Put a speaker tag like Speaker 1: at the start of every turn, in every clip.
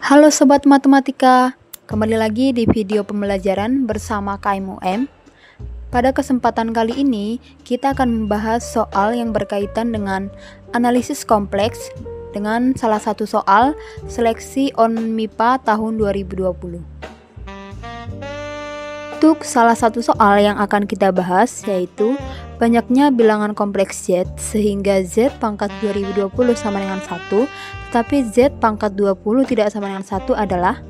Speaker 1: Halo Sobat Matematika, kembali lagi di video pembelajaran bersama KMUM. Pada kesempatan kali ini, kita akan membahas soal yang berkaitan dengan analisis kompleks dengan salah satu soal seleksi on MIPA tahun 2020. Untuk salah satu soal yang akan kita bahas yaitu banyaknya bilangan kompleks Z sehingga Z pangkat 2020 sama dengan 1, tetapi Z pangkat 20 tidak sama dengan 1 adalah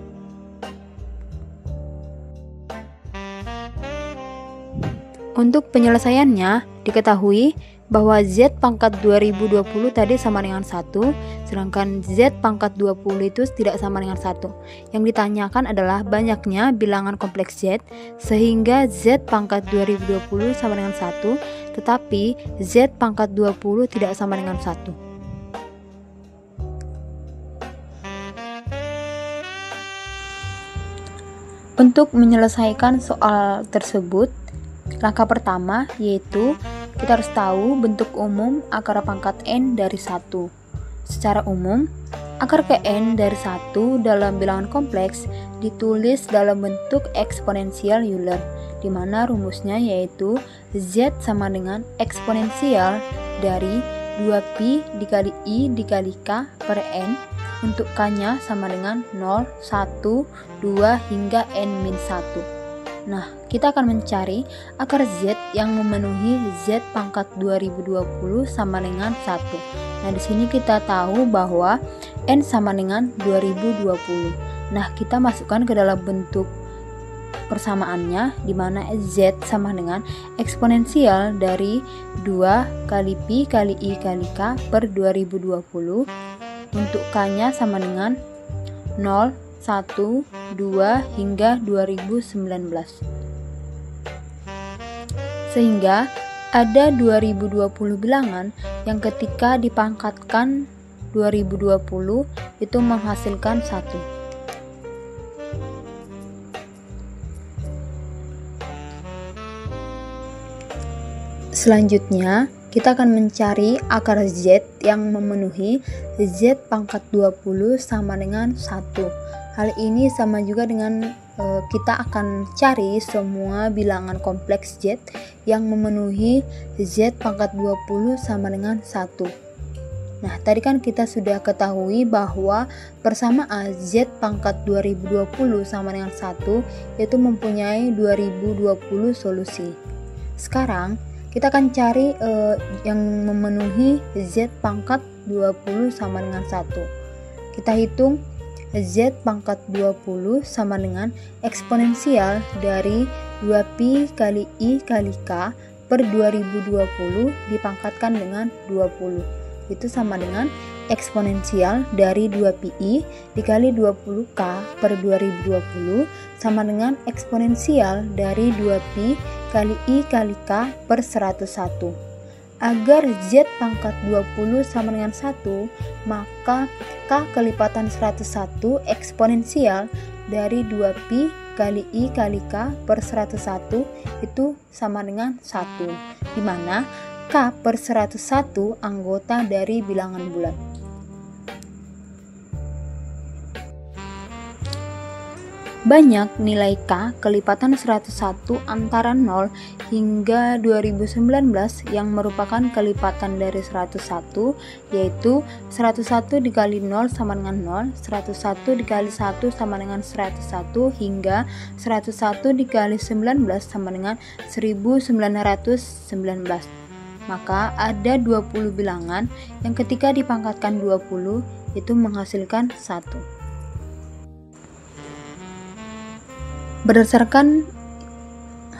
Speaker 1: untuk penyelesaiannya diketahui bahwa Z pangkat 2020 tadi sama dengan 1, sedangkan Z pangkat 20 itu tidak sama dengan 1. Yang ditanyakan adalah banyaknya bilangan kompleks Z sehingga Z pangkat 2020 sama dengan 1, tetapi Z pangkat 20 tidak sama dengan 1. Untuk menyelesaikan soal tersebut, langkah pertama yaitu kita harus tahu bentuk umum akar pangkat N dari 1. Secara umum, akar ke N dari 1 dalam bilangan kompleks ditulis dalam bentuk eksponensial Euler, di mana rumusnya yaitu Z sama dengan eksponensial dari 2pi dikali I dikali K per N, untuk K-nya sama dengan 0, 1, 2 hingga N-1. Nah, kita akan mencari akar Z yang memenuhi Z pangkat 2020 sama dengan 1. Nah, di sini kita tahu bahwa N sama dengan 2020. Nah, kita masukkan ke dalam bentuk persamaannya, di mana Z sama dengan eksponensial dari 2 kali Pi kali I kali K per 2020. Untuk K-nya sama dengan 0, 1, 2 hingga 2019. Sehingga ada 2020 bilangan yang ketika dipangkatkan 2020 itu menghasilkan 1. Selanjutnya, kita akan mencari akar Z yang memenuhi Z pangkat 20 sama dengan 1. Hal ini sama juga dengan kita akan cari semua bilangan kompleks Z yang memenuhi Z pangkat 20 sama dengan 1. Nah, tadi kan kita sudah ketahui bahwa persamaan Z pangkat 2020 sama dengan 1 itu mempunyai 2020 solusi. Sekarang, kita akan cari yang memenuhi Z pangkat 20 sama dengan 1. Kita hitung Z pangkat 20 sama dengan eksponensial dari 2pi kali I kali K per 2020 dipangkatkan dengan 20. Itu sama dengan eksponensial dari 2pi I dikali 20K per 2020 sama dengan eksponensial dari 2pi kali I kali K per 101. Agar Z pangkat 20 sama dengan 1, maka K kelipatan 101 eksponensial dari 2pi kali I kali K per 101 itu sama dengan 1, di mana K per 101 anggota dari bilangan bulat. Banyak nilai K kelipatan 101 antara 0 hingga 2019 yang merupakan kelipatan dari 101, yaitu 101 dikali 0 sama dengan 0, 101 dikali 1 sama dengan 101, hingga 101 dikali 19 sama dengan 1919. Maka ada 20 bilangan yang ketika dipangkatkan 20 itu menghasilkan 1. Berdasarkan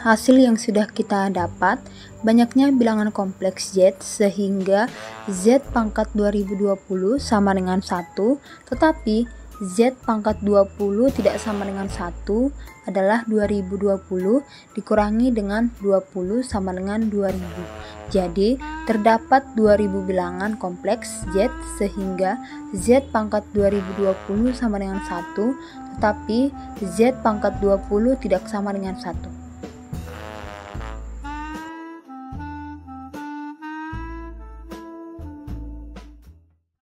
Speaker 1: hasil yang sudah kita dapat, banyaknya bilangan kompleks Z sehingga Z pangkat 2020 sama dengan 1, tetapi Z pangkat 20 tidak sama dengan 1 adalah 2020 dikurangi dengan 20 sama dengan 2000. Jadi, terdapat 2000 bilangan kompleks Z sehingga Z pangkat 2020 sama dengan 1, tetapi Z pangkat 20 tidak sama dengan 1.